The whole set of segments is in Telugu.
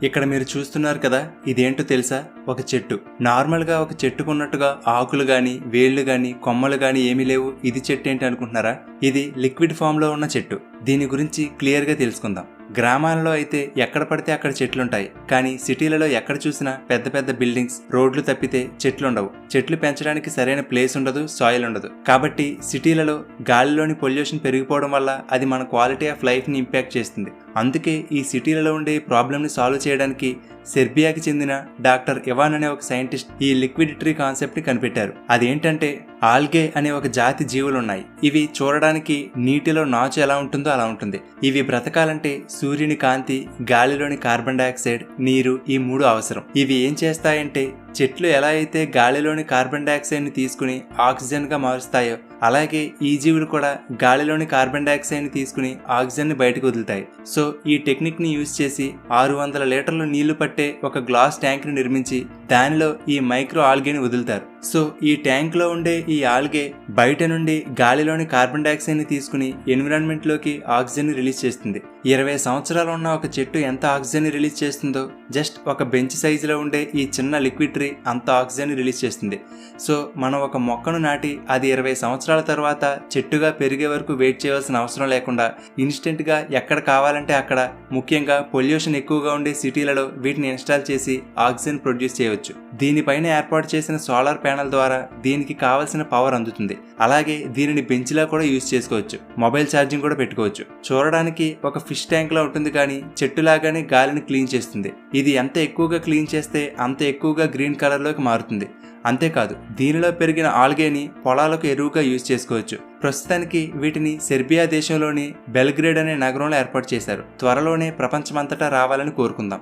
ఇక్కడ మీరు చూస్తున్నారు కదా, ఇదేంటో తెలుసా? ఒక చెట్టు. నార్మల్గా ఒక చెట్టుకున్నట్టుగా ఆకులు గాని, వేళ్లు గాని, కొమ్మలు గాని ఏమీ లేవు. ఇది చెట్టు ఏంటి అనుకుంటున్నారా? ఇది లిక్విడ్ ఫామ్ లో ఉన్న చెట్టు. దీని గురించి క్లియర్ గా తెలుసుకుందాం. గ్రామాలలో అయితే ఎక్కడ పడితే అక్కడ చెట్లుంటాయి, కానీ సిటీలలో ఎక్కడ చూసినా పెద్ద పెద్ద బిల్డింగ్స్, రోడ్లు తప్పితే చెట్లుండవు. చెట్లు పెంచడానికి సరైన ప్లేస్ ఉండదు, సాయిల్ ఉండదు. కాబట్టి సిటీలలో గాలిలోని పొల్యూషన్ పెరిగిపోవడం వల్ల అది మన క్వాలిటీ ఆఫ్ లైఫ్ ని ఇంపాక్ట్ చేస్తుంది. అందుకే ఈ సిటీలలో ఉండే ప్రాబ్లమ్ ని సాల్వ్ చేయడానికి సెర్బియాకి చెందిన డాక్టర్ ఇవాన్ అనే ఒక సైంటిస్ట్ ఈ లిక్విడ్ ట్రీ కాన్సెప్ట్ ని కనిపెట్టారు. అదేంటంటే ఆల్గే అనే ఒక జాతి జీవులు ఉన్నాయి. ఇవి చూడడానికి నీటిలో నాచు ఎలా ఉంటుందో అలా ఉంటుంది. ఇవి బ్రతకాలంటే సూర్యుని కాంతి, గాలిలోని కార్బన్ డైఆక్సైడ్, నీరు ఈ 3 అవసరం. ఇవి ఏం చేస్తాయంటే చెట్లు ఎలా అయితే గాలిలోని కార్బన్ డైఆక్సైడ్ ని తీసుకుని ఆక్సిజన్ గా మారుస్తాయో, అలాగే ఈ జీవులు కూడా గాలిలోని కార్బన్ డైఆక్సైడ్ ని తీసుకుని ఆక్సిజన్ ని బయటకు వదులుతాయి. సో ఈ టెక్నిక్ ని యూజ్ చేసి 600 లీటర్లు నీళ్లు పట్టే ఒక గ్లాస్ ట్యాంక్ ని నిర్మించి దానిలో ఈ మైక్రో ఆల్గేని వదులుతారు. సో ఈ ట్యాంక్ లో ఉండే ఈ ఆల్గే బయట నుండి గాలిలోని కార్బన్ డైఆక్సైడ్ ని తీసుకుని ఎన్విరాన్మెంట్ లోకి ఆక్సిజన్ ని రిలీజ్ చేస్తుంది. 20 సంవత్సరాలు ఉన్న ఒక చెట్టు ఎంత ఆక్సిజన్ ని రిలీజ్ చేస్తుందో జస్ట్ ఒక బెంచ్ సైజులో ఉండే ఈ చిన్న లిక్విడ్ ట్రీ అంత ఆక్సిజన్ ని రిలీజ్ చేస్తుంది. సో మనం ఒక మొక్కను నాటి అది 20 సంవత్సరాల తర్వాత చెట్టుగా పెరిగే వరకు వెయిట్ చేయాల్సిన అవసరం లేకుండా ఇన్స్టెంట్ గా ఎక్కడ కావాలంటే అక్కడ, ముఖ్యంగా పొల్యూషన్ ఎక్కువగా ఉండే సిటీలలో వీటిని ఇన్స్టాల్ చేసి ఆక్సిజన్ ప్రొడ్యూస్ చేయవచ్చు. దీనిపైన ఏర్పాటు చేసిన సోలార్ ప్యానెల్ ద్వారా దీనికి కావలసిన పవర్ అందుతుంది. అలాగే దీనిని బెంచ్లా కూడా యూజ్ చేసుకోవచ్చు. మొబైల్ ఛార్జింగ్ కూడా పెట్టుకోవచ్చు. చూడడానికి ఒక ఫిష్ ట్యాంక్ లా ఉంటుంది, కానీ చెట్టులాగానే గాలిని క్లీన్ చేస్తుంది. ఇది ఎంత ఎక్కువగా క్లీన్ చేస్తే అంత ఎక్కువగా గ్రీన్ కలర్ లోకి మారుతుంది. అంతేకాదు దీనిలో పెరిగిన ఆల్గేని పొలాలకు ఎరువుగా యూజ్ చేసుకోవచ్చు. ప్రస్తుతానికి వీటిని సెర్బియా దేశంలోని బెల్గ్రేడ్ అనే నగరంలో ఏర్పాటు చేశారు. త్వరలోనే ప్రపంచమంతటా రావాలని కోరుకుందాం.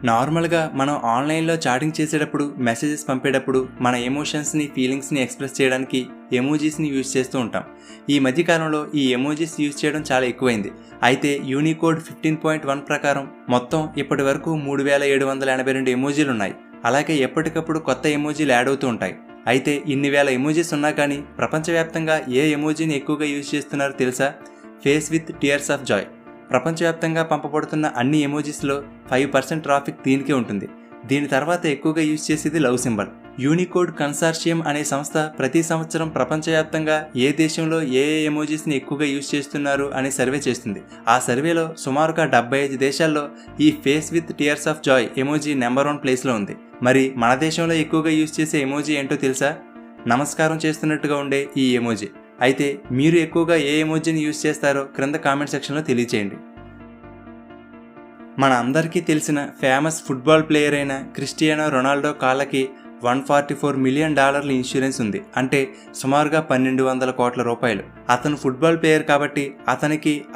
నార్మల్గా మనం ఆన్లైన్లో చాటింగ్ చేసేటప్పుడు, మెసేజెస్ పంపేటప్పుడు మన ఎమోషన్స్ని, ఫీలింగ్స్ని ఎక్స్ప్రెస్ చేయడానికి ఎమోజీస్ని యూజ్ చేస్తూ ఉంటాం. ఈ మధ్యకాలంలో ఈ ఎమోజీస్ యూజ్ చేయడం చాలా ఎక్కువైంది. అయితే యూనికోడ్ 15.1 ప్రకారం మొత్తం ఇప్పటి వరకు 3782 ఎమోజీలు ఉన్నాయి. అలాగే ఎప్పటికప్పుడు కొత్త ఎమోజీలు యాడ్ అవుతూ ఉంటాయి. అయితే ఇన్ని వేల ఎమోజీస్ ఉన్నా కానీ ప్రపంచవ్యాప్తంగా ఏ ఎమోజీని ఎక్కువగా యూజ్ చేస్తున్నారో తెలుసా? Face with tears of Joy. ప్రపంచవ్యాప్తంగా పంపబడుతున్న అన్ని ఎమోజీస్లో 5% ట్రాఫిక్ దీనికే ఉంటుంది. దీని తర్వాత ఎక్కువగా యూజ్ చేసేది లవ్ సింబల్. యూనికోడ్ కన్సార్షియం అనే సంస్థ ప్రతి సంవత్సరం ప్రపంచవ్యాప్తంగా ఏ దేశంలో ఏ ఎమోజీస్ని ఎక్కువగా యూజ్ చేస్తున్నారు అనే సర్వే చేస్తుంది. ఆ సర్వేలో సుమారుగా 75 దేశాల్లో ఈ face with tears of Joy emoji number 1 ప్లేస్లో ఉంది. మరి మన దేశంలో ఎక్కువగా యూజ్ చేసే ఎమోజీ ఏంటో తెలుసా? నమస్కారం చేస్తున్నట్టుగా ఉండే ఈ ఎమోజీ. అయితే మీరు ఎక్కువగా ఏ ఎమోజీని యూజ్ చేస్తారో క్రింద కామెంట్ సెక్షన్లో తెలియచేయండి. మన అందరికీ తెలిసిన ఫేమస్ ఫుట్బాల్ ప్లేయర్ అయిన క్రిస్టియానో రొనాల్డో కాళ్ళకి $144 మిలియన్ ఇన్సూరెన్స్ ఉంది. అంటే సుమారుగా 1200 కోట్ల రూపాయలు. అతను ఫుట్బాల్ ప్లేయర్ కాబట్టి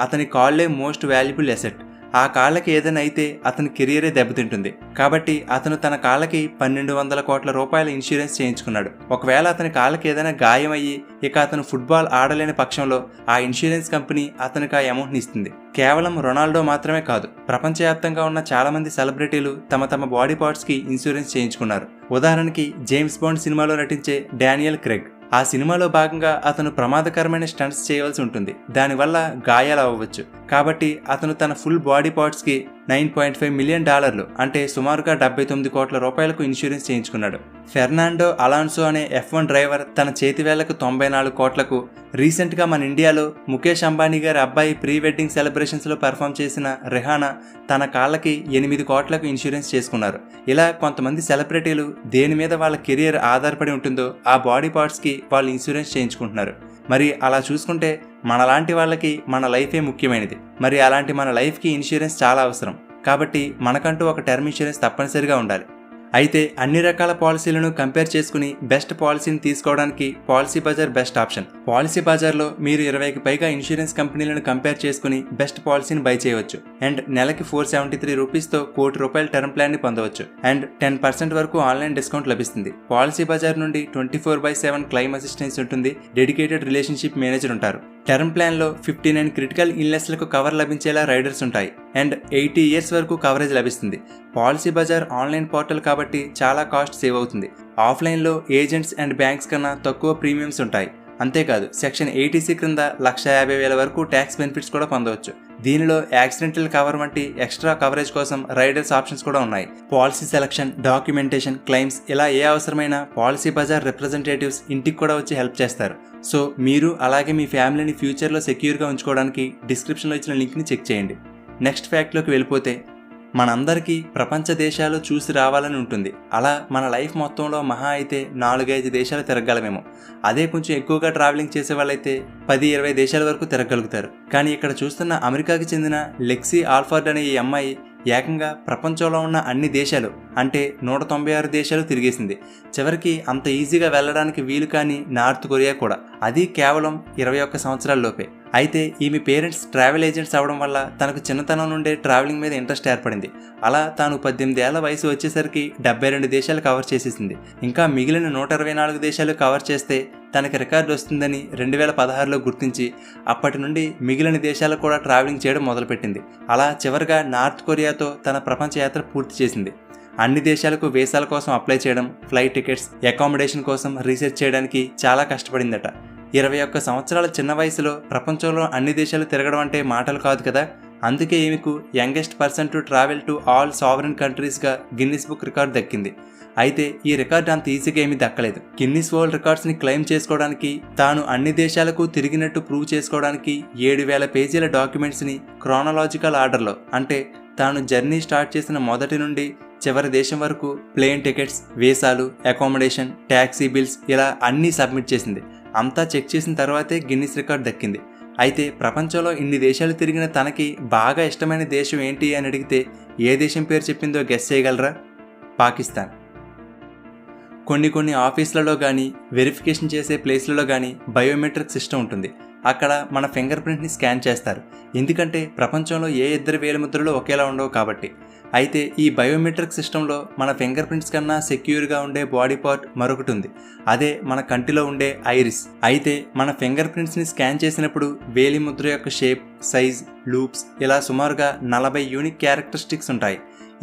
అతని కాళ్లే మోస్ట్ వాల్యుబుల్ అసెట్. ఆ కాళ్ళకి ఏదైనా అయితే అతని కెరియరే దెబ్బతింటుంది. కాబట్టి అతను తన కాళ్ళకి 1200 కోట్ల రూపాయల ఇన్సూరెన్స్ చేయించుకున్నాడు. ఒకవేళ అతని కాళ్ళకి ఏదైనా గాయం అయ్యి ఇక అతను ఫుట్బాల్ ఆడలేని పక్షంలో ఆ ఇన్సూరెన్స్ కంపెనీ అతనికి ఆ అమౌంట్ని ఇస్తుంది. కేవలం రొనాల్డో మాత్రమే కాదు, ప్రపంచవ్యాప్తంగా ఉన్న చాలా మంది సెలబ్రిటీలు తమ బాడీ పార్ట్స్ కి ఇన్సూరెన్స్ చేయించుకున్నారు. ఉదాహరణకి జేమ్స్ బాండ్ సినిమాలో నటించే డానియల్ క్రెగ్. ఆ సినిమాలో భాగంగా అతను ప్రమాదకరమైన స్టంట్స్ చేయవలసి ఉంటుంది. దానివల్ల గాయాలు అవ్వచ్చు. కాబట్టి అతను తన ఫుల్ బాడీ పార్ట్స్ కి $9.5 మిలియన్ అంటే సుమారుగా 79 కోట్ల రూపాయలకు ఇన్సూరెన్స్ చేయించుకున్నాడు. ఫెర్నాండో అలాన్సో అనే F1 డ్రైవర్ తన చేతివేళ్లకు 94 కోట్లకు, రీసెంట్ గా మన ఇండియాలో ముఖేష్ అంబానీ గారి అబ్బాయి ప్రీ వెడ్డింగ్ సెలబ్రేషన్స్ లో పర్ఫామ్ చేసిన రెహానా తన కాళ్ళకి 8 కోట్లకు ఇన్సూరెన్స్ చేసుకున్నారు. ఇలా కొంతమంది సెలబ్రిటీలు దేని మీద వాళ్ళ కెరియర్ ఆధారపడి ఉంటుందో ఆ బాడీ పార్ట్స్ కి వాళ్ళు ఇన్సూరెన్స్ చేయించుకుంటున్నారు. మరి అలా చూసుకుంటే మనలాంటి వాళ్ళకి మన లైఫే ముఖ్యమైనది. మరి అలాంటి మన లైఫ్కి ఇన్సూరెన్స్ చాలా అవసరం. కాబట్టి మనకంటూ ఒక టర్మ్ ఇన్సూరెన్స్ తప్పనిసరిగా ఉండాలి. అయితే అన్ని రకాల పాలసీలను కంపేర్ చేసుకుని బెస్ట్ పాలసీని తీసుకోవడానికి పాలసీ బజార్ బెస్ట్ ఆప్షన్. పాలసీ బజార్లో మీరు 20కి పైగా ఇన్సూరెన్స్ కంపెనీలను కంపేర్ చేసుకుని బెస్ట్ పాలసీని బై చేయవచ్చు. అండ్ నెలకి $473తో ₹1,00,00,000 టర్మ్ ప్లాన్ ని పొందవచ్చు. అండ్ 10% వరకు ఆన్లైన్ డిస్కౌంట్ లభిస్తుంది. పాలసీ బజార్ నుండి 24/7 క్లెయిమ్ అసిస్టెన్స్ ఉంటుంది. డెడికేటెడ్ రిలేషన్షిప్ మేనేజర్ ఉంటారు. టర్మ్ ప్లాన్ లో 59 క్రిటికల్ ఇల్నెస్లకు కవర్ లభించేలా రైడర్స్ ఉంటాయి. అండ్ 80 ఇయర్స్ వరకు కవరేజ్ లభిస్తుంది. పాలసీ బజార్ ఆన్లైన్ పోర్టల్ కాబట్టి చాలా కాస్ట్ సేవ్ అవుతుంది. ఆఫ్లైన్ లో ఏజెంట్స్ అండ్ బ్యాంక్స్ కన్నా తక్కువ ప్రీమియమ్స్ ఉంటాయి. అంతేకాదు సెక్షన్ 80C క్రింద 1,50,000 వరకు ట్యాక్స్ బెనిఫిట్స్ కూడా పొందవచ్చు. దీనిలో యాక్సిడెంటల్ కవర్ వంటి ఎక్స్ట్రా కవరేజ్ కోసం రైడర్స్ ఆప్షన్స్ కూడా ఉన్నాయి. పాలసీ సెలక్షన్, డాక్యుమెంటేషన్, క్లెయిమ్స్ ఇలా ఏ అవసరమైన పాలసీ బజార్ రిప్రజెంటేటివ్స్ ఇంటికి కూడా వచ్చి హెల్ప్ చేస్తారు. సో మీరు అలాగే మీ ఫ్యామిలీని ఫ్యూచర్లో సెక్యూర్గా ఉంచుకోవడానికి డిస్క్రిప్షన్లో ఇచ్చిన లింక్ని చెక్ చేయండి. నెక్స్ట్ ఫ్యాక్ట్లోకి వెళ్ళిపోతే, మనందరికీ ప్రపంచ దేశాలు చూసి రావాలని ఉంటుంది. అలా మన లైఫ్ మొత్తంలో మహా అయితే 4-5 దేశాలు తిరగలమేమో. అదే కొంచెం ఎక్కువగా ట్రావెలింగ్ చేసే వాళ్ళైతే 10-20 దేశాల వరకు తిరగలుగుతారు. కానీ ఇక్కడ చూస్తున్న అమెరికాకి చెందిన లెక్సీ ఆల్ఫర్డ్ అనే ఈ అమ్మాయి ఏకంగా ప్రపంచంలో ఉన్న అన్ని దేశాలు అంటే 196 దేశాలు తిరిగేసింది. చివరికి అంత ఈజీగా వెళ్ళడానికి వీలు కాని నార్త్ కొరియా కూడా, అది కేవలం 21 సంవత్సరాల్లోపే. అయితే ఈమె పేరెంట్స్ ట్రావెల్ ఏజెంట్స్ అవడం వల్ల తనకు చిన్నతనం నుండే ట్రావెలింగ్ మీద ఇంట్రెస్ట్ ఏర్పడింది. అలా తాను 18 ఏళ్ల వయసు వచ్చేసరికి 72 దేశాలు కవర్ చేసేసింది. ఇంకా మిగిలిన 124 దేశాలు కవర్ చేస్తే తనకి రికార్డు వస్తుందని 2016లో గుర్తించి అప్పటి నుండి మిగిలిన దేశాలకు కూడా ట్రావెలింగ్ చేయడం మొదలుపెట్టింది. అలా చివరిగా నార్త్ కొరియాతో తన ప్రపంచ యాత్ర పూర్తి చేసింది. అన్ని దేశాలకు వీసాల కోసం అప్లై చేయడం, ఫ్లైట్ టికెట్స్, అకామిడేషన్ కోసం రీసెర్చ్ చేయడానికి చాలా కష్టపడిందట. 21 సంవత్సరాల చిన్న వయసులో ప్రపంచంలో అన్ని దేశాలు తిరగడం అంటే మాటలు కాదు కదా. అందుకే ఈమెకు youngest person to travel to all sovereign కంట్రీస్గా గిన్నిస్ బుక్ రికార్డు దక్కింది. అయితే ఈ రికార్డు అంత ఈజీగా ఏమీ దక్కలేదు. గిన్నిస్ వరల్డ్ రికార్డ్స్ని క్లెయిమ్ చేసుకోవడానికి, తాను అన్ని దేశాలకు తిరిగినట్టు ప్రూవ్ చేసుకోవడానికి 7000 పేజీల డాక్యుమెంట్స్ని క్రోనలాజికల్ ఆర్డర్లో, అంటే తాను జర్నీ స్టార్ట్ చేసిన మొదటి నుండి చివరి దేశం వరకు ప్లేన్ టికెట్స్, వీసాలు, అకామిడేషన్, ట్యాక్సీ బిల్స్ ఇలా అన్నీ సబ్మిట్ చేసింది. అంతా చెక్ చేసిన తర్వాతే గిన్నిస్ రికార్డ్ దక్కింది. అయితే ప్రపంచంలో ఇన్ని దేశాలు తిరిగిన తనకి బాగా ఇష్టమైన దేశం ఏంటి అని అడిగితే ఏ దేశం పేరు చెప్పిందో గెస్ చేయగలరా? పాకిస్తాన్. కొన్ని ఆఫీసులలో కానీ, వెరిఫికేషన్ చేసే ప్లేస్లలో కానీ బయోమెట్రిక్ సిస్టమ్ ఉంటుంది. అక్కడ మన ఫింగర్ ప్రింట్ని స్కాన్ చేస్తారు. ఎందుకంటే ప్రపంచంలో ఏ 2 వేలిముద్రలు ఒకేలా ఉండవు కాబట్టి. అయితే ఈ బయోమెట్రిక్ సిస్టంలో మన ఫింగర్ ప్రింట్స్ కన్నా సెక్యూర్గా ఉండే బాడీ పార్ట్ మరొకటి ఉంది. అదే మన కంటిలో ఉండే ఐరిస్. అయితే మన ఫింగర్ ప్రింట్స్ని స్కాన్ చేసినప్పుడు వేలిముద్ర యొక్క షేప్, సైజ్, లూప్స్ ఇలా సుమారుగా 40 యూనిక్ క్యారెక్టరిస్టిక్స్ ఉంటాయి.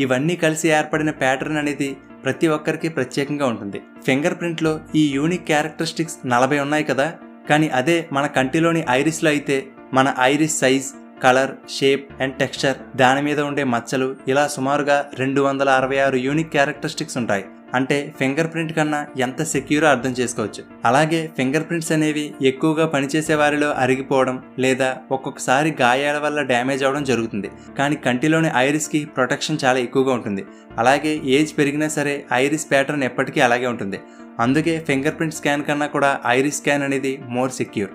ఇవన్నీ కలిసి ఏర్పడిన ప్యాటర్న్ అనేది ప్రతి ఒక్కరికి ప్రత్యేకంగా ఉంటుంది. ఫింగర్ ప్రింట్లో ఈ యూనిక్ క్యారెక్టరిస్టిక్స్ 40 ఉన్నాయి కదా. కానీ అదే మన కంటిలోని ఐరిస్లో అయితే మన iris size, colour, shape and texture, దాని మీద ఉండే మచ్చలు ఇలా సుమారుగా 266 యూనిక్ క్యారెక్టరిస్టిక్స్ ఉంటాయి. అంటే ఫింగర్ ప్రింట్ కన్నా ఎంత సెక్యూరో అర్థం చేసుకోవచ్చు. అలాగే ఫింగర్ ప్రింట్స్ అనేవి ఎక్కువగా పనిచేసే వారిలో అరిగిపోవడం లేదా ఒక్కొక్కసారి గాయాల వల్ల డ్యామేజ్ అవడం జరుగుతుంది. కానీ కంటిలోని ఐరిస్కి ప్రొటెక్షన్ చాలా ఎక్కువగా ఉంటుంది. అలాగే ఏజ్ పెరిగినా సరే ఐరిస్ ప్యాటర్న్ ఎప్పటికీ అలాగే ఉంటుంది. అందుకే ఫింగర్ ప్రింట్ స్కాన్ కన్నా కూడా ఐరిస్ స్కాన్ అనేది మోర్ సెక్యూర్.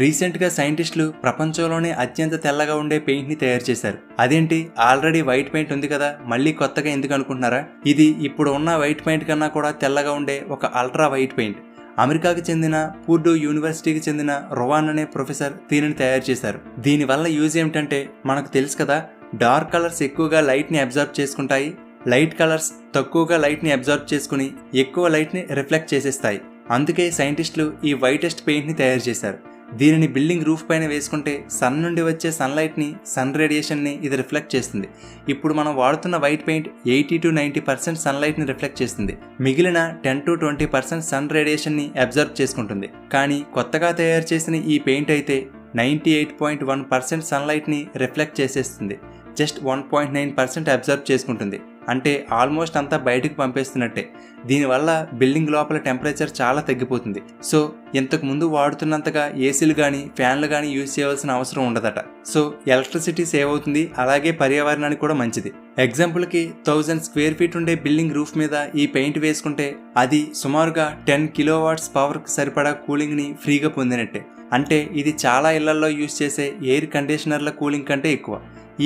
రీసెంట్గా సైంటిస్టులు ప్రపంచంలోనే అత్యంత తెల్లగా ఉండే పెయింట్ని తయారు చేశారు. అదేంటి, ఆల్రెడీ వైట్ పెయింట్ ఉంది కదా, మళ్ళీ కొత్తగా ఎందుకు అనుకుంటున్నారా? ఇది ఇప్పుడు ఉన్న వైట్ పెయింట్ కన్నా కూడా తెల్లగా ఉండే ఒక అల్ట్రా వైట్ పెయింట్. అమెరికాకి చెందిన పూర్డూ యూనివర్సిటీకి చెందిన రొవాన్ అనే ప్రొఫెసర్ దీనిని తయారు చేశారు. దీనివల్ల యూజ్ ఏమిటంటే, మనకు తెలుసు కదా, డార్క్ కలర్స్ ఎక్కువగా లైట్ని అబ్జర్వ్ చేసుకుంటాయి, లైట్ కలర్స్ తక్కువగా లైట్ని అబ్జర్వ్ చేసుకుని ఎక్కువ లైట్ని రిఫ్లెక్ట్ చేసేస్తాయి. అందుకే సైంటిస్టులు ఈ వైటెస్ట్ పెయింట్ని తయారు చేశారు. దీనిని బిల్డింగ్ రూఫ్ పైన వేసుకుంటే సన్ నుండి వచ్చే సన్లైట్ని, సన్ రేడియేషన్ని ఇది రిఫ్లెక్ట్ చేస్తుంది. ఇప్పుడు మనం వాడుతున్న వైట్ పెయింట్ 80-90% సన్లైట్ని రిఫ్లెక్ట్ చేస్తుంది. మిగిలిన 10-20% సన్ రేడియేషన్ని అబ్జర్వ్ చేసుకుంటుంది. కానీ కొత్తగా తయారు చేసిన ఈ పెయింట్ అయితే 98.1% సన్లైట్ని రిఫ్లెక్ట్ చేసేస్తుంది. జస్ట్ 1.9% అబ్జర్వ్ చేసుకుంటుంది. అంటే ఆల్మోస్ట్ అంతా బయటకు పంపేస్తున్నట్టే. దీనివల్ల బిల్డింగ్ లోపల టెంపరేచర్ చాలా తగ్గిపోతుంది. సో ఇంతకు ముందు వాడుతున్నంతగా ఏసీలు కానీ, ఫ్యాన్లు కానీ యూజ్ చేయవలసిన అవసరం ఉండదట. సో ఎలక్ట్రిసిటీ సేవ్ అవుతుంది, అలాగే పర్యావరణానికి కూడా మంచిది. ఎగ్జాంపుల్కి 1000 స్క్వేర్ ఫీట్ ఉండే బిల్డింగ్ రూఫ్ మీద ఈ పెయింట్ వేసుకుంటే అది సుమారుగా 10 కిలోవాట్స్ పవర్కి సరిపడా కూలింగ్ని ఫ్రీగా పొందినట్టే. అంటే ఇది చాలా ఇళ్లలో యూజ్ చేసే ఎయిర్ కండిషనర్ల కూలింగ్ కంటే ఎక్కువ.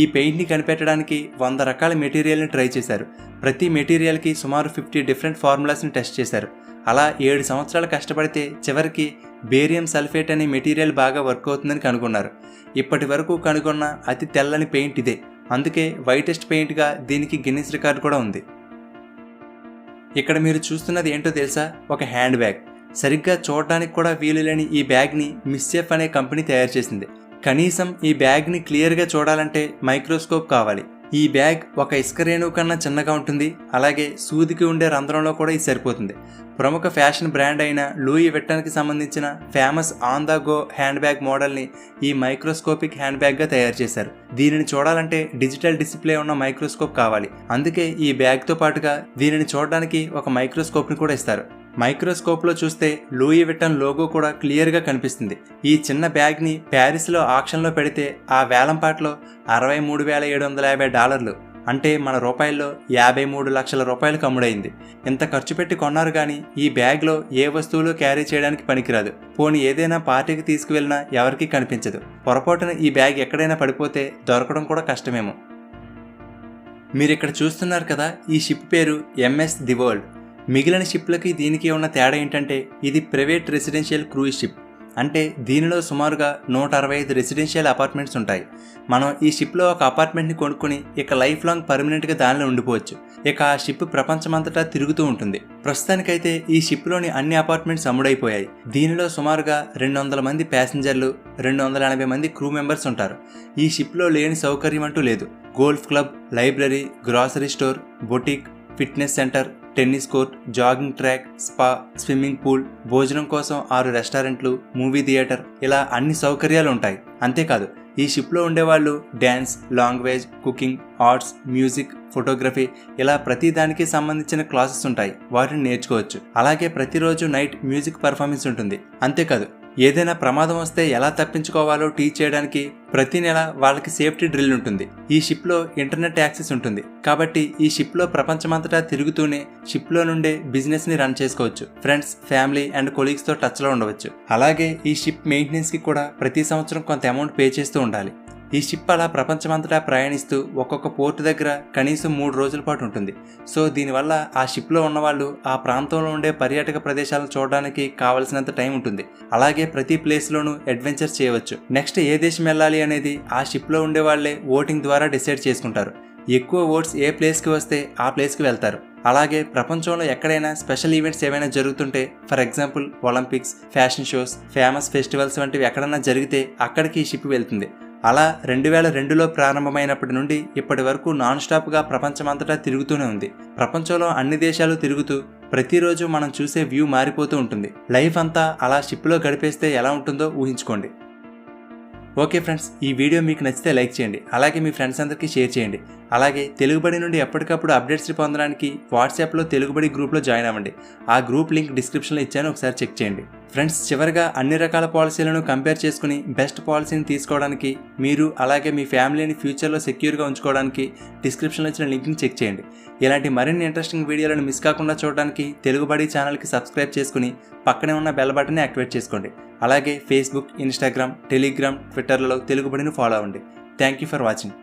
ఈ పెయింట్ని కనిపెట్టడానికి 100 రకాల మెటీరియల్ని ట్రై చేశారు. ప్రతి మెటీరియల్కి సుమారు 50 డిఫరెంట్ ఫార్ములాస్ని టెస్ట్ చేశారు. అలా 7 సంవత్సరాలు కష్టపడితే చివరికి బేరియం సల్ఫేట్ అనే మెటీరియల్ బాగా వర్క్ అవుతుందని కనుగొన్నారు. ఇప్పటి వరకు కనుగొన్న అతి తెల్లని పెయింట్ ఇదే. అందుకే వైటెస్ట్ పెయింట్గా దీనికి గిన్నిస్ రికార్డు కూడా ఉంది. ఇక్కడ మీరు చూస్తున్నది ఏంటో తెలుసా? ఒక హ్యాండ్ బ్యాగ్. సరిగ్గా చూడడానికి కూడా వీలు లేని ఈ బ్యాగ్ని మిస్చెఫ్ అనే కంపెనీ తయారు చేసింది. కనీసం ఈ బ్యాగ్ని క్లియర్గా చూడాలంటే మైక్రోస్కోప్ కావాలి. ఈ బ్యాగ్ ఒక ఇసుక రేణువు కన్నా చిన్నగా ఉంటుంది. అలాగే సూదికి ఉండే రంధ్రంలో కూడా ఇది సరిపోతుంది. ప్రముఖ ఫ్యాషన్ బ్రాండ్ అయిన లూయి విట్టన్కి సంబంధించిన famous on the go hand bag మోడల్ని ఈ మైక్రోస్కోపిక్ హ్యాండ్ బ్యాగ్గా తయారు చేశారు. దీనిని చూడాలంటే డిజిటల్ డిస్ప్లే ఉన్న మైక్రోస్కోప్ కావాలి. అందుకే ఈ బ్యాగ్తో పాటుగా దీనిని చూడడానికి ఒక మైక్రోస్కోప్ని కూడా ఇస్తారు. మైక్రోస్కోప్లో చూస్తే లూయి విట్టన్ లోగో కూడా క్లియర్గా కనిపిస్తుంది. ఈ చిన్న బ్యాగ్ని ప్యారిస్లో ఆక్షన్లో పెడితే ఆ వేలంపాట్లో $63,750 అంటే మన రూపాయల్లో 53 లక్షల రూపాయలకు అమ్ముడైంది. ఇంత ఖర్చు పెట్టి కొన్నారు కానీ ఈ బ్యాగ్లో ఏ వస్తువులు క్యారీ చేయడానికి పనికిరాదు. పోనీ ఏదైనా పార్టీకి తీసుకువెళ్ళినా ఎవరికీ కనిపించదు. పొరపాటున ఈ బ్యాగ్ ఎక్కడైనా పడిపోతే దొరకడం కూడా కష్టమేమో. మీరు ఇక్కడ చూస్తున్నారు కదా, ఈ షిప్ పేరు MS ది వరల్డ్. మిగిలిన షిప్లకి దీనికి ఉన్న తేడా ఏంటంటే ఇది ప్రైవేట్ రెసిడెన్షియల్ క్రూయిజ్ షిప్. అంటే దీనిలో సుమారుగా 165 రెసిడెన్షియల్ అపార్ట్మెంట్స్ ఉంటాయి. మనం ఈ షిప్లో ఒక అపార్ట్మెంట్ని కొనుక్కుని ఇక లైఫ్ లాంగ్ పర్మనెంట్గా దానిలో ఉండిపోవచ్చు. ఇక ఆ షిప్ ప్రపంచమంతటా తిరుగుతూ ఉంటుంది. ప్రస్తుతానికైతే ఈ షిప్లోని అన్ని అపార్ట్మెంట్స్ అమ్ముడైపోయాయి. దీనిలో సుమారుగా 200 మంది ప్యాసింజర్లు, 280 మంది క్రూ మెంబర్స్ ఉంటారు. ఈ షిప్లో లేని సౌకర్యం అంటూ లేదు. Golf club, library, grocery store, boutique, fitness centre, tennis court, jogging track, spa, swimming pool, భోజనం కోసం 6 రెస్టారెంట్లు, మూవీ థియేటర్, ఇలా అన్ని సౌకర్యాలు ఉంటాయి. అంతేకాదు ఈ షిప్లో ఉండేవాళ్ళు dance, language, cooking, arts, music, photography ఇలా ప్రతి దానికి సంబంధించిన క్లాసెస్ ఉంటాయి. వాటిని నేర్చుకోవచ్చు. అలాగే ప్రతిరోజు నైట్ మ్యూజిక్ పర్ఫార్మెన్స్ ఉంటుంది. అంతేకాదు ఏదైనా ప్రమాదం వస్తే ఎలా తప్పించుకోవాలో టీచ్ చేయడానికి ప్రతి నెల వాళ్ళకి సేఫ్టీ డ్రిల్ ఉంటుంది. ఈ షిప్లో ఇంటర్నెట్ యాక్సెస్ ఉంటుంది. కాబట్టి ఈ షిప్లో ప్రపంచమంతటా తిరుగుతూనే షిప్లో నుండే బిజినెస్ని రన్ చేసుకోవచ్చు. ఫ్రెండ్స్, ఫ్యామిలీ అండ్ కొలీగ్స్తో టచ్లో ఉండవచ్చు. అలాగే ఈ షిప్ మెయింటెనెన్స్కి కూడా ప్రతి సంవత్సరం కొంత అమౌంట్ పే చేస్తూ ఉండాలి. ఈ షిప్ అలా ప్రపంచమంతటా ప్రయాణిస్తూ ఒక్కొక్క పోర్టు దగ్గర కనీసం 3 రోజుల పాటు ఉంటుంది. సో దీనివల్ల ఆ షిప్లో ఉన్నవాళ్ళు ఆ ప్రాంతంలో ఉండే పర్యాటక ప్రదేశాలను చూడడానికి కావలసినంత టైం ఉంటుంది. అలాగే ప్రతి ప్లేస్లోనూ అడ్వెంచర్ చేయవచ్చు. నెక్స్ట్ ఏ దేశం వెళ్ళాలి అనేది ఆ షిప్లో ఉండే వాళ్ళే ఓటింగ్ ద్వారా డిసైడ్ చేసుకుంటారు. ఎక్కువ ఓట్స్ ఏ ప్లేస్కి వస్తే ఆ ప్లేస్కి వెళ్తారు. అలాగే ప్రపంచంలో ఎక్కడైనా స్పెషల్ ఈవెంట్స్ ఏమైనా జరుగుతుంటే, for example Olympics, fashion shows, famous festivals వంటివి ఎక్కడైనా జరిగితే అక్కడికి ఈ షిప్ వెళ్తుంది. అలా 2002లో ప్రారంభమైనప్పటి నుండి ఇప్పటి వరకు నాన్ స్టాప్గా ప్రపంచమంతటా తిరుగుతూనే ఉంది. ప్రపంచంలో అన్ని దేశాలు తిరుగుతూ ప్రతిరోజు మనం చూసే వ్యూ మారిపోతూ ఉంటుంది. లైఫ్ అంతా అలా షిప్లో గడిపేస్తే ఎలా ఉంటుందో ఊహించుకోండి. ఓకే ఫ్రెండ్స్, ఈ వీడియో మీకు నచ్చితే లైక్ చేయండి. అలాగే మీ ఫ్రెండ్స్ అందరికీ షేర్ చేయండి. అలాగే తెలుగుబడి నుండి ఎప్పటికప్పుడు అప్డేట్స్ పొందడానికి వాట్సాప్లో తెలుగుబడి గ్రూప్లో జాయిన్ అవ్వండి. ఆ గ్రూప్ లింక్ డిస్క్రిప్షన్లో ఇచ్చాను, ఒకసారి చెక్ చేయండి. ఫ్రెండ్స్, చివరిగా అన్ని రకాల పాలసీలను కంపేర్ చేసుకుని బెస్ట్ పాలసీని తీసుకోవడానికి మీరు అలాగే మీ ఫ్యామిలీని ఫ్యూచర్లో సెక్యూర్గా ఉంచుకోవడానికి డిస్క్రిప్షన్లో ఇచ్చిన లింక్ని చెక్ చేయండి. ఇలాంటి మరిన్ని ఇంట్రెస్టింగ్ వీడియోలను మిస్ కాకుండా చూడడానికి తెలుగుబడి ఛానల్కి సబ్స్క్రైబ్ చేసుకుని పక్కనే ఉన్న బెల్ బటన్ని యాక్టివేట్ చేసుకోండి. అలాగే ఫేస్బుక్, ఇన్స్టాగ్రామ్, టెలిగ్రామ్, ట్విట్టర్లలో తెలుగుబడిని ఫాలో అవ్వండి. Thank you for watching.